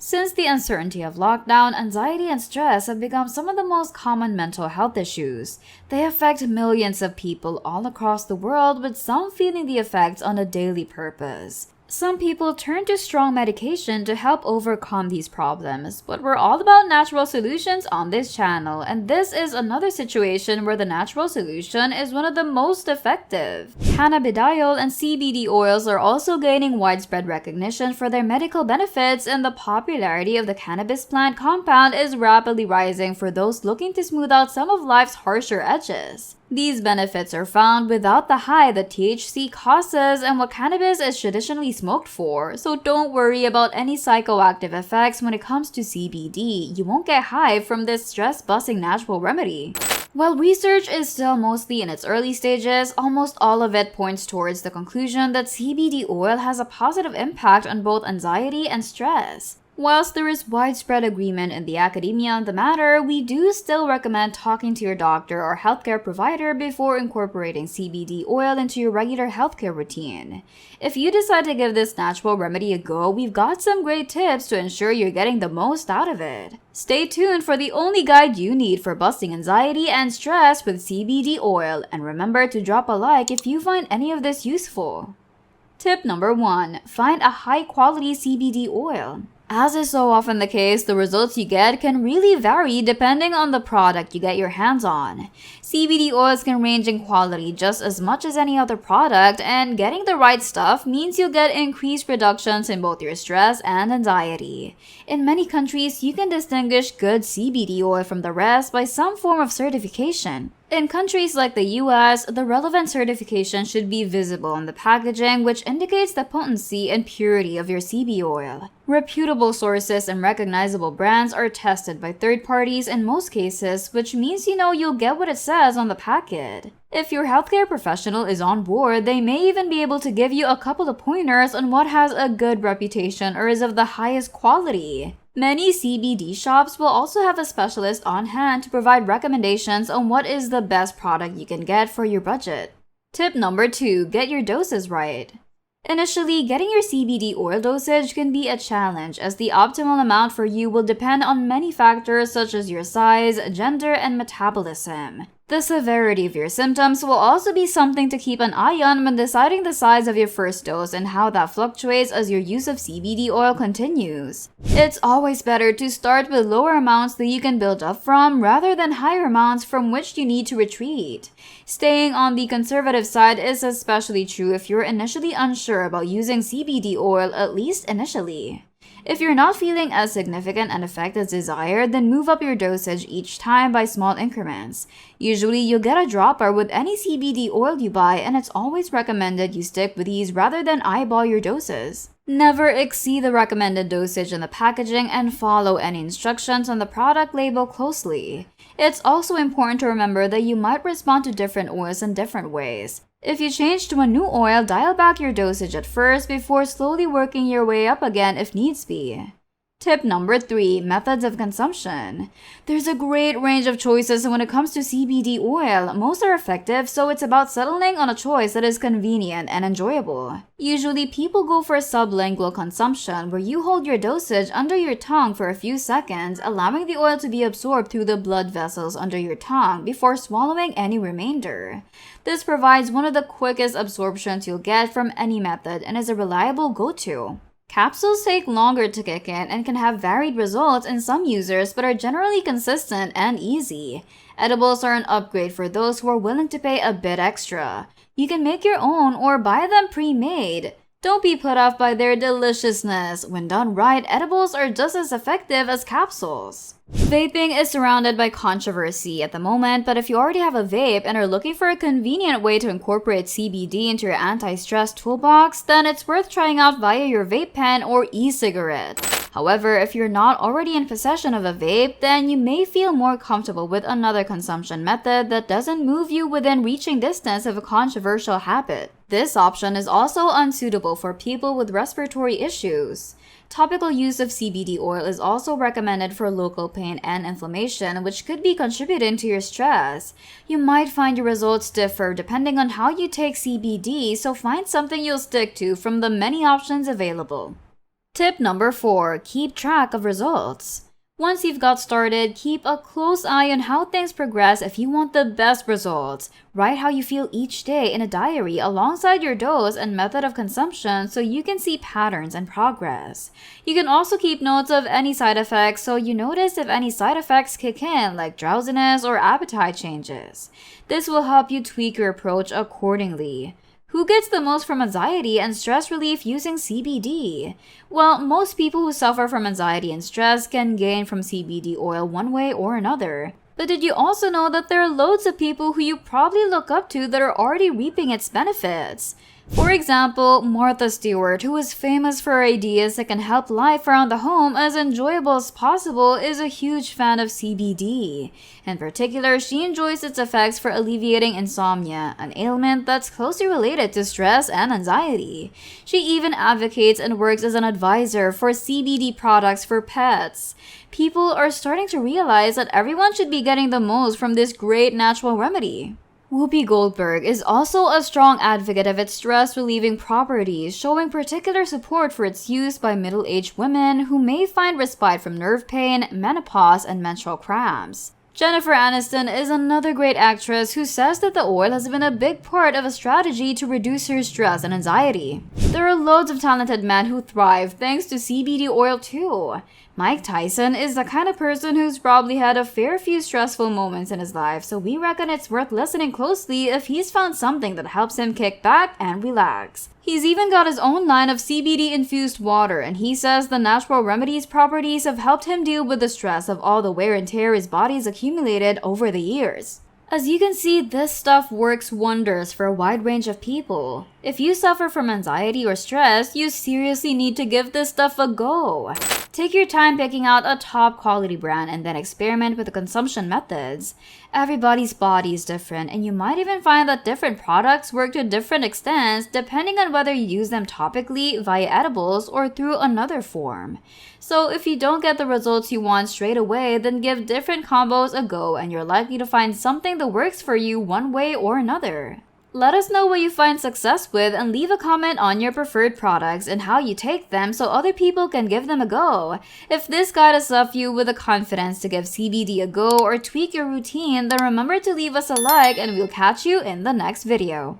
Since the uncertainty of lockdown, anxiety and stress have become some of the most common mental health issues. They affect millions of people all across the world, with some feeling the effects on a daily purpose. Some people turn to strong medication to help overcome these problems, but we're all about natural solutions on this channel, and this is another situation where the natural solution is one of the most effective. Cannabidiol and CBD oils are also gaining widespread recognition for their medical benefits, and the popularity of the cannabis plant compound is rapidly rising for those looking to smooth out some of life's harsher edges. These benefits are found without the high that THC causes and what cannabis is traditionally smoked for, so don't worry about any psychoactive effects when it comes to CBD. You won't get high from this stress-busting natural remedy. While research is still mostly in its early stages, almost all of it points towards the conclusion that CBD oil has a positive impact on both anxiety and stress. Whilst there is widespread agreement in the academia on the matter, we do still recommend talking to your doctor or healthcare provider before incorporating CBD oil into your regular healthcare routine. If you decide to give this natural remedy a go, we've got some great tips to ensure you're getting the most out of it. Stay tuned for the only guide you need for busting anxiety and stress with CBD oil, and remember to drop a like if you find any of this useful. Tip number 1. Find a high-quality CBD oil. As is so often the case, the results you get can really vary depending on the product you get your hands on. CBD oils can range in quality just as much as any other product, and getting the right stuff means you'll get increased reductions in both your stress and anxiety. In many countries, you can distinguish good CBD oil from the rest by some form of certification. In countries like the US, the relevant certification should be visible on the packaging, which indicates the potency and purity of your CBD oil. Reputable sources and recognizable brands are tested by third parties in most cases, which means you know you'll get what it says on the packet. If your healthcare professional is on board, they may even be able to give you a couple of pointers on what has a good reputation or is of the highest quality. Many CBD shops will also have a specialist on hand to provide recommendations on what is the best product you can get for your budget. Tip number 2. Get your doses right. Initially, getting your CBD oil dosage can be a challenge, as the optimal amount for you will depend on many factors such as your size, gender, and metabolism. The severity of your symptoms will also be something to keep an eye on when deciding the size of your first dose and how that fluctuates as your use of CBD oil continues. It's always better to start with lower amounts that you can build up from rather than higher amounts from which you need to retreat. Staying on the conservative side is especially true if you're initially unsure about using CBD oil, at least initially. If you're not feeling as significant an effect as desired, then move up your dosage each time by small increments. Usually, you'll get a dropper with any CBD oil you buy, and it's always recommended you stick with these rather than eyeball your doses. Never exceed the recommended dosage in the packaging and follow any instructions on the product label closely. It's also important to remember that you might respond to different oils in different ways. If you change to a new oil, dial back your dosage at first before slowly working your way up again if needs be. Tip number 3. Methods of consumption. There's a great range of choices when it comes to CBD oil. Most are effective, so it's about settling on a choice that is convenient and enjoyable. Usually, people go for sublingual consumption, where you hold your dosage under your tongue for a few seconds, allowing the oil to be absorbed through the blood vessels under your tongue before swallowing any remainder. This provides one of the quickest absorptions you'll get from any method and is a reliable go-to. Capsules take longer to kick in and can have varied results in some users, but are generally consistent and easy. Edibles are an upgrade for those who are willing to pay a bit extra. You can make your own or buy them pre-made. Don't be put off by their deliciousness. When done right, edibles are just as effective as capsules. Vaping is surrounded by controversy at the moment, but if you already have a vape and are looking for a convenient way to incorporate CBD into your anti-stress toolbox, then it's worth trying out via your vape pen or e-cigarette. However, if you're not already in possession of a vape, then you may feel more comfortable with another consumption method that doesn't move you within reaching distance of a controversial habit. This option is also unsuitable for people with respiratory issues. Topical use of CBD oil is also recommended for local pain and inflammation, which could be contributing to your stress. You might find your results differ depending on how you take CBD, so find something you'll stick to from the many options available. Tip number 4. Keep track of results. Once you've got started, keep a close eye on how things progress if you want the best results. Write how you feel each day in a diary alongside your dose and method of consumption so you can see patterns and progress. You can also keep notes of any side effects so you notice if any side effects kick in, like drowsiness or appetite changes. This will help you tweak your approach accordingly. Who gets the most from anxiety and stress relief using CBD? Well, most people who suffer from anxiety and stress can gain from CBD oil one way or another. But did you also know that there are loads of people who you probably look up to that are already reaping its benefits? For example, Martha Stewart, who is famous for her ideas that can help life around the home as enjoyable as possible, is a huge fan of CBD. In particular, she enjoys its effects for alleviating insomnia, an ailment that's closely related to stress and anxiety. She even advocates and works as an advisor for CBD products for pets. People are starting to realize that everyone should be getting the most from this great natural remedy. Whoopi Goldberg is also a strong advocate of its stress-relieving properties, showing particular support for its use by middle-aged women who may find respite from nerve pain, menopause, and menstrual cramps. Jennifer Aniston is another great actress who says that the oil has been a big part of a strategy to reduce her stress and anxiety. There are loads of talented men who thrive thanks to CBD oil too. Mike Tyson is the kind of person who's probably had a fair few stressful moments in his life, so we reckon it's worth listening closely if he's found something that helps him kick back and relax. He's even got his own line of CBD-infused water, and he says the natural remedies properties have helped him deal with the stress of all the wear and tear his body's accumulated over the years. As you can see, this stuff works wonders for a wide range of people. If you suffer from anxiety or stress, you seriously need to give this stuff a go. Take your time picking out a top quality brand and then experiment with the consumption methods. Everybody's body is different, and you might even find that different products work to different extents depending on whether you use them topically, via edibles, or through another form. So if you don't get the results you want straight away, then give different combos a go and you're likely to find something that works for you one way or another. Let us know what you find success with and leave a comment on your preferred products and how you take them so other people can give them a go. If this guide has left you with the confidence to give CBD a go or tweak your routine, then remember to leave us a like and we'll catch you in the next video.